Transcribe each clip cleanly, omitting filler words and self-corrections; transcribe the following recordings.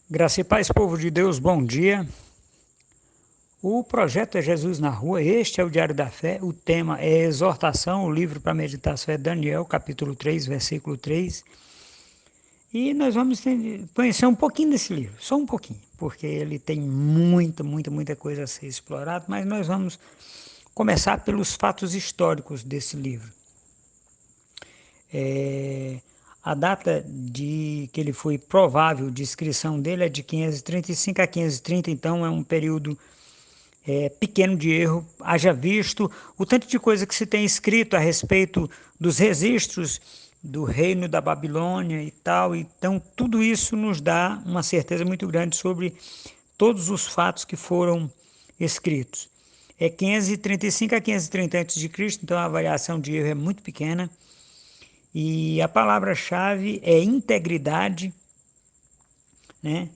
Graça e paz, povo de Deus, bom dia. O projeto é Jesus na Rua, este é o Diário da Fé, o tema é exortação, o livro para meditação é Daniel, capítulo 3, versículo 3. E nós vamos conhecer um pouquinho desse livro, só um pouquinho, porque ele tem muita coisa a ser explorada, mas nós vamos começar pelos fatos históricos desse livro. A data de que ele foi provável de inscrição dele é de 535 a 530, então é um período pequeno de erro, haja visto o tanto de coisa que se tem escrito a respeito dos registros do reino da Babilônia e tal. Então, tudo isso nos dá uma certeza muito grande sobre todos os fatos que foram escritos. É 535 a 530 a.C., então a variação de erro é muito pequena. E a palavra-chave é integridade, né?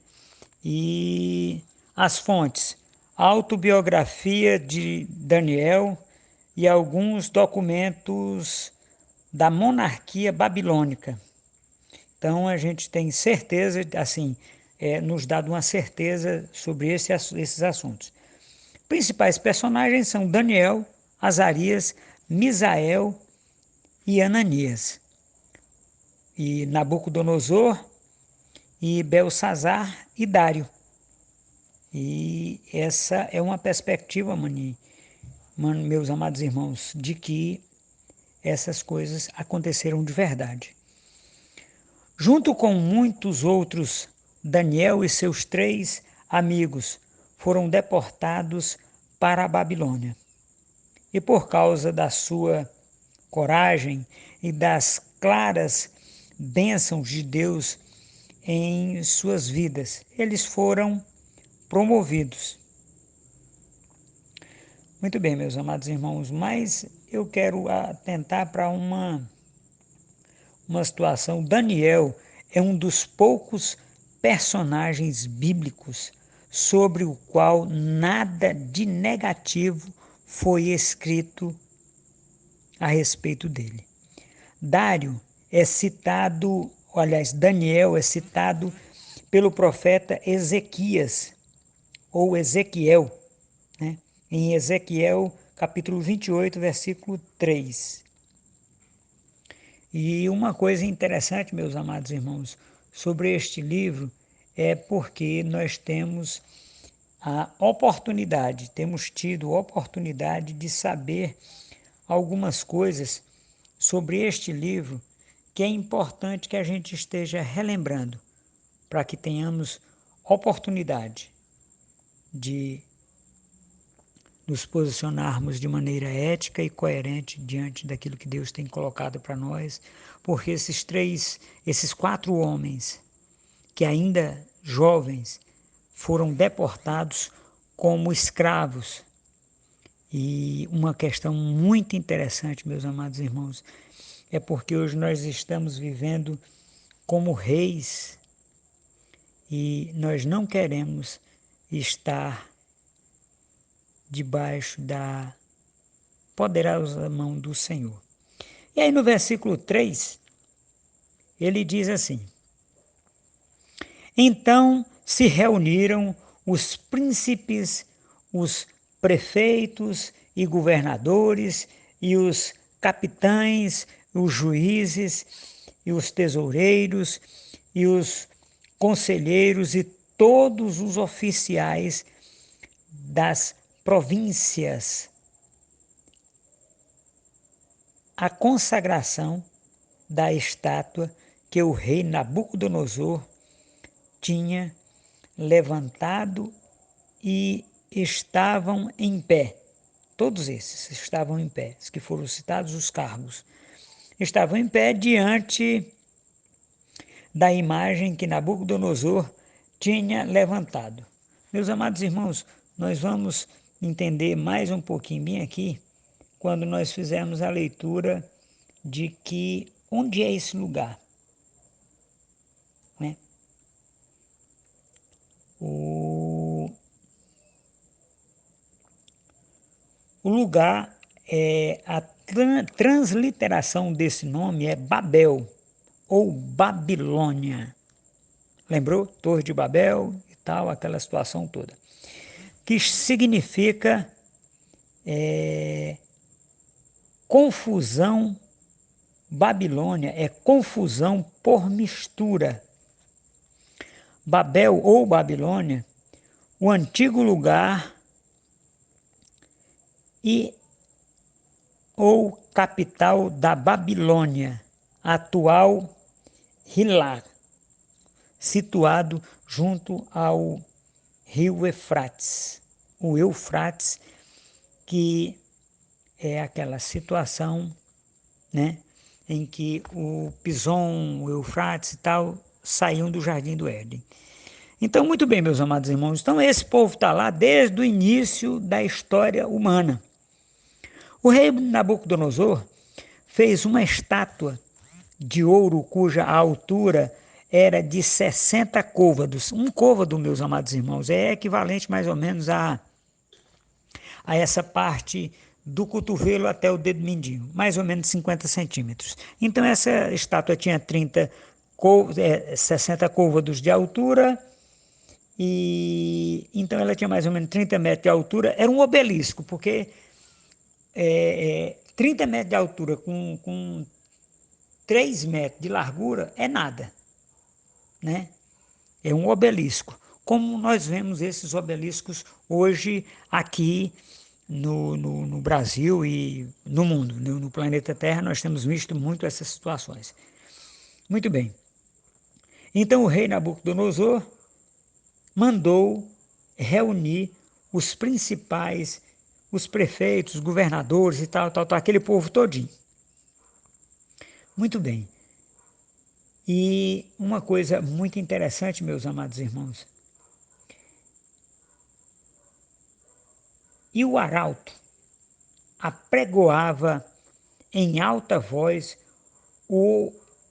E as fontes: autobiografia de Daniel e alguns documentos da monarquia babilônica. Então a gente tem certeza, assim, nos dá uma certeza sobre esses assuntos. Principais personagens são Daniel, Azarias, Misael e Ananias. E Nabucodonosor e Belsazar e Dário. E essa é uma perspectiva, meus amados irmãos, de que essas coisas aconteceram de verdade. Junto com muitos outros, Daniel e seus 3 amigos foram deportados para a Babilônia. E por causa da sua coragem e das claras bênçãos de Deus em suas vidas, eles foram promovidos. Muito bem, meus amados irmãos, mas eu quero atentar para uma situação. Daniel é um dos poucos personagens bíblicos sobre o qual nada de negativo foi escrito a respeito dele. Daniel é citado pelo profeta Ezequias, ou Ezequiel, né? Em Ezequiel, capítulo 28, versículo 3. E uma coisa interessante, meus amados irmãos, sobre este livro é porque nós temos temos tido oportunidade de saber algumas coisas sobre este livro que é importante que a gente esteja relembrando, para que tenhamos oportunidade de nos posicionarmos de maneira ética e coerente diante daquilo que Deus tem colocado para nós, porque esses 4 homens, que ainda jovens, foram deportados como escravos. E uma questão muito interessante, meus amados irmãos, é porque hoje nós estamos vivendo como reis e nós não queremos estar debaixo da poderosa mão do Senhor. E aí no versículo 3, ele diz assim: Então se reuniram os príncipes, os prefeitos e governadores, e os capitães, os juízes, e os tesoureiros, e os conselheiros, e todos os oficiais das províncias. A consagração da estátua que o rei Nabucodonosor tinha levantado e estavam em pé. Todos esses estavam em pé, os que foram citados, os cargos. Estavam em pé diante da imagem que Nabucodonosor tinha levantado. Meus amados irmãos, nós vamos entender mais um pouquinho bem aqui quando nós fizermos a leitura de que onde é esse lugar, né? O lugar, a transliteração desse nome é Babel ou Babilônia. Lembrou? Torre de Babel e tal, aquela situação toda. Que significa confusão. Babilônia é confusão por mistura. Babel ou Babilônia, o antigo lugar e ou capital da Babilônia, atual Hilar, situado junto ao rio Eufrates. O Eufrates, que é aquela situação, né, em que o Pison, o Eufrates e tal, saíam do Jardim do Éden. Então, muito bem, meus amados irmãos, então esse povo está lá desde o início da história humana. O rei Nabucodonosor fez uma estátua de ouro cuja altura era de 60 côvados. Um côvado, meus amados irmãos, é equivalente mais ou menos a essa parte do cotovelo até o dedo mindinho, mais ou menos 50 centímetros. Então essa estátua tinha 60 côvados de altura, e então ela tinha mais ou menos 30 metros de altura. Era um obelisco, porque 30 metros de altura com 3 metros de largura é nada, né? É um obelisco, como nós vemos esses obeliscos hoje aqui no Brasil e no mundo. No planeta Terra nós temos visto muito essas situações. Muito bem. Então o rei Nabucodonosor mandou reunir os principais, os prefeitos, os governadores e tal, aquele povo todinho. Muito bem. E uma coisa muito interessante, meus amados irmãos. E o arauto apregoava em alta voz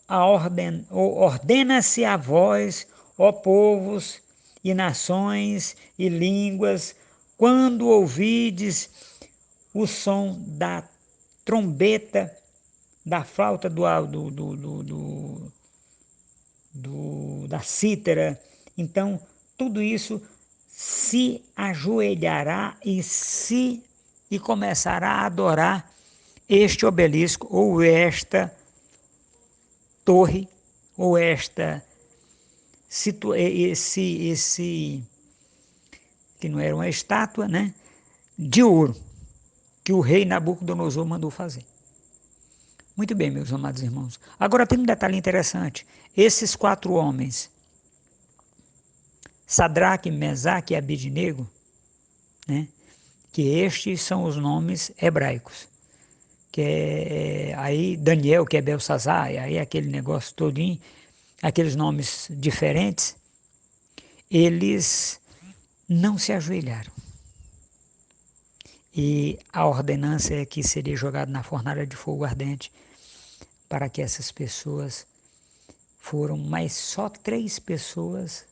ordena-se a vós, ó povos e nações e línguas, quando ouvides o som da trombeta, da flauta da cítara. Então, tudo isso se ajoelhará e começará a adorar este obelisco ou esta torre ou esse que não era uma estátua, né, de ouro que o rei Nabucodonosor mandou fazer. Muito bem, meus amados irmãos. Agora tem um detalhe interessante. Esses 4 homens, Sadraque, Mesaque e Abidnego, né, que estes são os nomes hebraicos, que aí Daniel, que é Belsazar, aí aquele negócio todinho, aqueles nomes diferentes, eles não se ajoelharam. E a ordenança é que seria jogado na fornalha de fogo ardente para que essas pessoas foram, mas só 3 pessoas,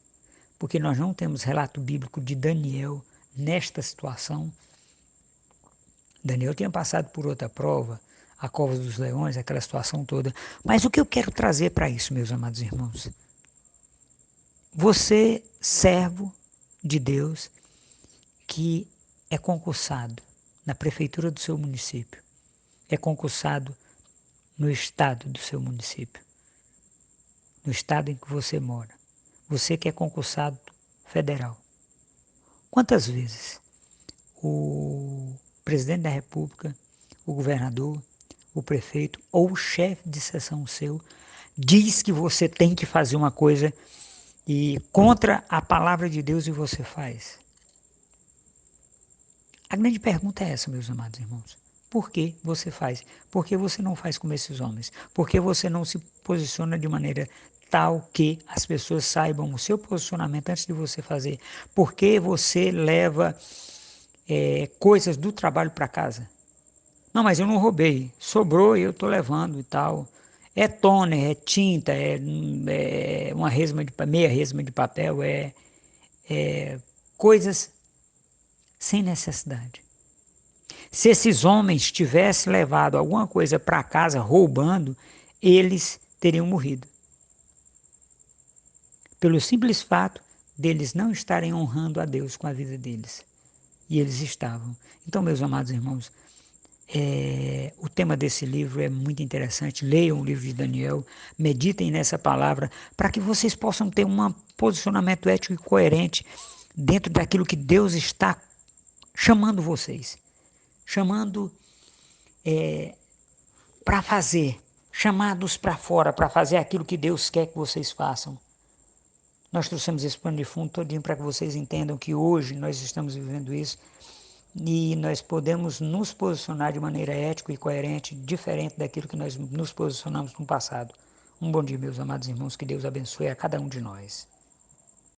porque nós não temos relato bíblico de Daniel nesta situação. Daniel tinha passado por outra prova, a cova dos leões, aquela situação toda. Mas o que eu quero trazer para isso, meus amados irmãos? Você, servo de Deus, que é concursado na prefeitura do seu município, é concursado no estado do seu município, no estado em que você mora, você que é concursado federal. Quantas vezes o presidente da República, o governador, o prefeito ou o chefe de seção seu diz que você tem que fazer uma coisa e contra a palavra de Deus e você faz? A grande pergunta é essa, meus amados irmãos. Por que você faz? Por que você não faz como esses homens? Por que você não se posiciona de maneira tal que as pessoas saibam o seu posicionamento antes de você fazer? Por que você leva coisas do trabalho para casa? Não, mas eu não roubei. Sobrou e eu estou levando e tal. É toner, é tinta, é uma meia resma de papel, coisas sem necessidade. Se esses homens tivessem levado alguma coisa para casa roubando, eles teriam morrido. pelo simples fato deles não estarem honrando a Deus com a vida deles. E eles estavam. Então, meus amados irmãos, o tema desse livro é muito interessante. Leiam o livro de Daniel, meditem nessa palavra, para que vocês possam ter um posicionamento ético e coerente dentro daquilo que Deus está chamando vocês. Chamando para fazer, chamados para fora, para fazer aquilo que Deus quer que vocês façam. Nós trouxemos esse pano de fundo todinho para que vocês entendam que hoje nós estamos vivendo isso e nós podemos nos posicionar de maneira ética e coerente, diferente daquilo que nós nos posicionamos no passado. Um bom dia, meus amados irmãos, que Deus abençoe a cada um de nós.